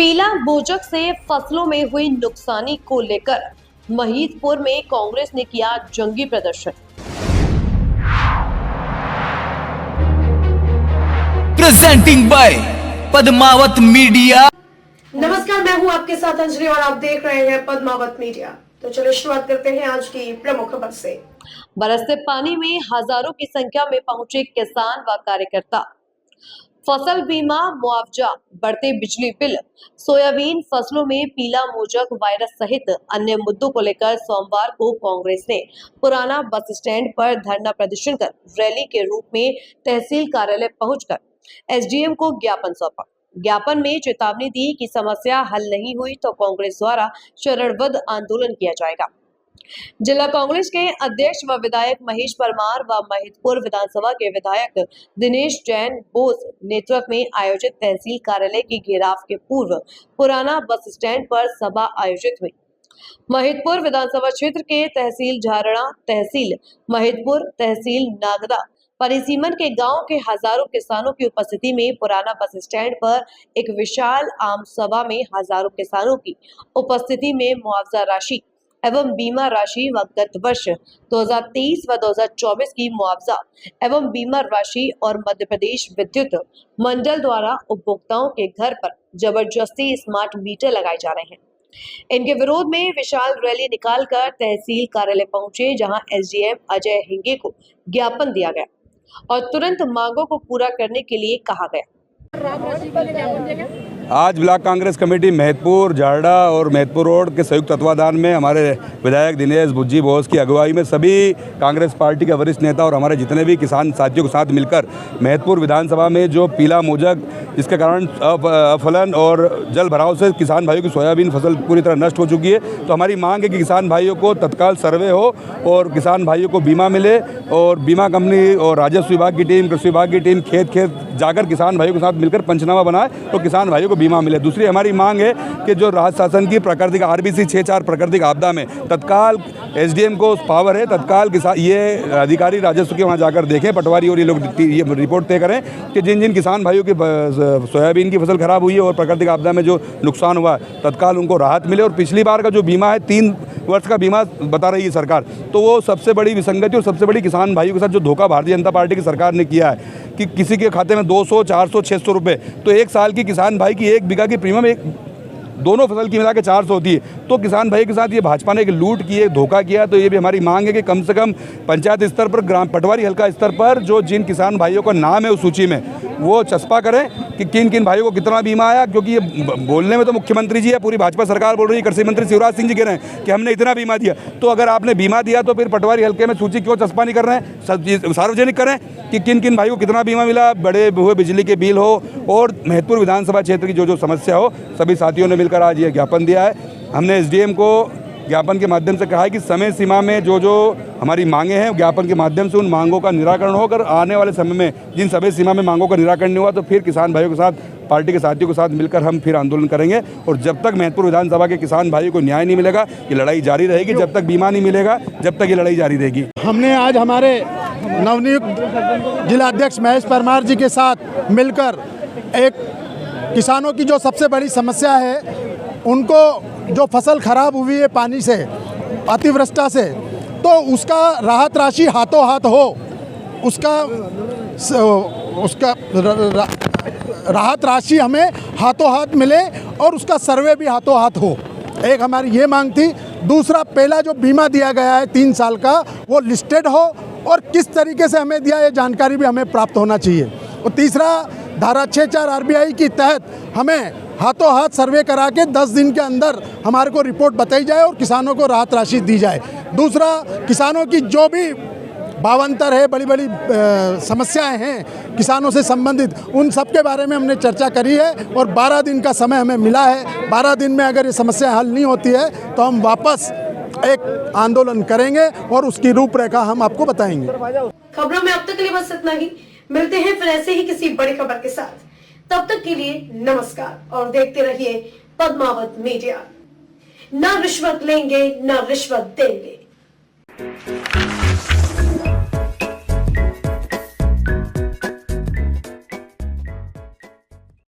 पीला बोजक से फसलों में हुई नुकसानी को लेकर महिदपुर में कांग्रेस ने किया जंगी प्रदर्शन। Presenting by Padmavat media. नमस्कार, मैं हूं आपके साथ अंजलि और आप देख रहे हैं पद्मावत मीडिया। तो चलिए शुरुआत करते हैं आज की प्रमुख खबर से। बरसते पानी में हजारों की संख्या में पहुंचे किसान व कार्यकर्ता। फसल बीमा, मुआवजा, बढ़ते बिजली बिल, सोयाबीन फसलों में पीला मोजक वायरस सहित अन्य मुद्दों को लेकर सोमवार को कांग्रेस ने पुराना बस स्टैंड पर धरना प्रदर्शन कर रैली के रूप में तहसील कार्यालय पहुंचकर एसडीएम को ज्ञापन सौंपा। ज्ञापन में चेतावनी दी कि समस्या हल नहीं हुई तो कांग्रेस द्वारा चरणबद्ध आंदोलन किया जाएगा। जिला कांग्रेस के अध्यक्ष व विधायक महेश परमार व महिदपुर विधानसभा के विधायक दिनेश जैन बोस नेतृत्व में आयोजित तहसील कार्यालय के घेराव के पूर्व पुराना बस स्टैंड पर सभा आयोजित हुई। महिदपुर विधानसभा क्षेत्र के तहसील झारणा, तहसील महिदपुर, तहसील नागदा परिसीमन के गांव के हजारों किसानों की उपस्थिति में पुराना बस स्टैंड पर एक विशाल आम सभा में हजारों किसानों की उपस्थिति में मुआवजा राशि एवं बीमा राशि व गत वर्ष 2023 व 2024 की मुआवजा एवं बीमा राशि और मध्य प्रदेश विद्युत मंडल द्वारा उपभोक्ताओं के घर पर जबरदस्ती स्मार्ट मीटर लगाए जा रहे हैं। इनके विरोध में विशाल रैली निकालकर तहसील कार्यालय पहुंचे, जहां एसडीएम अजय हिंगे को ज्ञापन दिया गया और तुरंत मांगों को पूरा करने के लिए कहा गया। आज ब्लॉक कांग्रेस कमेटी महिदपुर, झारडा और महिदपुर रोड के संयुक्त तत्वाधान में हमारे विधायक दिनेश बुज्जी बोस की अगुवाई में सभी कांग्रेस पार्टी के वरिष्ठ नेता और हमारे जितने भी किसान साथियों के साथ मिलकर महिदपुर विधानसभा में जो पीला मोजक जिसके कारण अफलन और जल भराव से किसान भाइयों की सोयाबीन फसल पूरी तरह नष्ट हो चुकी है, तो हमारी मांग है कि किसान भाइयों को तत्काल सर्वे हो और किसान भाइयों को बीमा मिले और बीमा कंपनी और राजस्व विभाग की टीम, कृषि विभाग की टीम खेत जाकर किसान भाइयों के साथ मिलकर पंचनामा बनाए तो किसान भाइयों को बीमा मिले। दूसरी हमारी मांग है कि जो राज्य शासन की प्राकृतिक RBC 6-4 प्राकृतिक आपदा में तत्काल एसडीएम को पावर है, तत्काल किसान ये अधिकारी राजस्व के वहाँ जाकर देखें, पटवारी और ये लोग ये रिपोर्ट तय करें कि जिन जिन किसान भाइयों की सोयाबीन की फसल खराब हुई है और प्राकृतिक आपदा में जो नुकसान हुआ तत्काल उनको राहत मिले। और पिछली बार का जो बीमा है 3 वर्ष का बीमा बता रही है सरकार, तो वो सबसे बड़ी विसंगति और सबसे बड़ी किसान भाइयों के साथ जो धोखा भारतीय जनता पार्टी की सरकार ने किया है कि किसी के खाते में 200, 400, 600 रुपये, तो एक साल की किसान भाई की 1 बीघा की प्रीमियम दोनों फसल की मिला के 400 होती है। तो किसान भाई के साथ ये भाजपा ने एक लूट की है, धोखा किया। तो ये भी हमारी मांग है कि कम से कम पंचायत स्तर पर, ग्राम पटवारी हल्का स्तर पर जो जिन किसान भाइयों का नाम है उस सूची में वो चस्पा करें कि किन किन भाइयों को कितना बीमा आया, क्योंकि ये बोलने में तो मुख्यमंत्री जी है, पूरी भाजपा सरकार बोल रही है, कृषि मंत्री शिवराज सिंह जी कह रहे हैं कि हमने इतना बीमा दिया। तो अगर आपने बीमा दिया तो फिर पटवारी हल्के में सूची क्यों चस्पा नहीं कर रहे हैं? सार्वजनिक करें कि किन किन भाइयों को कितना बीमा मिला, बड़े हुए बिजली के बिल हो और महिदपुर विधानसभा क्षेत्र की जो समस्या हो। सभी साथियों ने मिलकर आज ये ज्ञापन दिया है। हमने एसडीएम को ज्ञापन के माध्यम से कहा है कि समय सीमा में जो हमारी मांगे हैं ज्ञापन के माध्यम से उन मांगों का निराकरण हो। अगर आने वाले समय में जिन समय सीमा में मांगों का निराकरण नहीं हुआ तो फिर किसान भाइयों के साथ, पार्टी के साथियों के साथ मिलकर हम फिर आंदोलन करेंगे। और जब तक महिदपुर विधानसभा के किसान भाइयों को न्याय नहीं मिलेगा ये लड़ाई जारी रहेगी। जब तक बीमा नहीं मिलेगा जब तक ये लड़ाई जारी रहेगी। हमने आज हमारे नवनियुक्त जिलाध्यक्ष महेश परमार जी के साथ मिलकर एक किसानों की जो सबसे बड़ी समस्या है, उनको जो फसल खराब हुई है पानी से, अतिवृष्टि से, तो उसका राहत राशि हाथों हाथ हो, उसका राहत राशि हमें हाथों हाथ मिले और उसका सर्वे भी हाथों हाथ हो। एक हमारी ये मांग थी। दूसरा, पहला जो बीमा दिया गया है 3 साल का वो लिस्टेड हो और किस तरीके से हमें दिया ये जानकारी भी हमें प्राप्त होना चाहिए। और तीसरा, धारा 6-4 RBI के तहत हमें हाथों हाथ सर्वे करा के 10 दिन के अंदर हमारे को रिपोर्ट बताई जाए और किसानों को राहत राशि दी जाए। दूसरा, किसानों की जो भी भावांतर है, बड़ी बड़ी समस्याएं हैं किसानों से संबंधित, उन सब के बारे में हमने चर्चा करी है और 12 दिन का समय हमें मिला है। 12 दिन में अगर ये समस्या हल नहीं होती है तो हम वापस एक आंदोलन करेंगे और उसकी रूपरेखा हम आपको बताएंगे। खबरों में अब तक के लिए बस इतना ही। मिलते हैं फिर ऐसे ही किसी बड़ी खबर के साथ। तब तक के लिए नमस्कार और देखते रहिए पद्मावत मीडिया। ना रिश्वत लेंगे ना रिश्वत देंगे।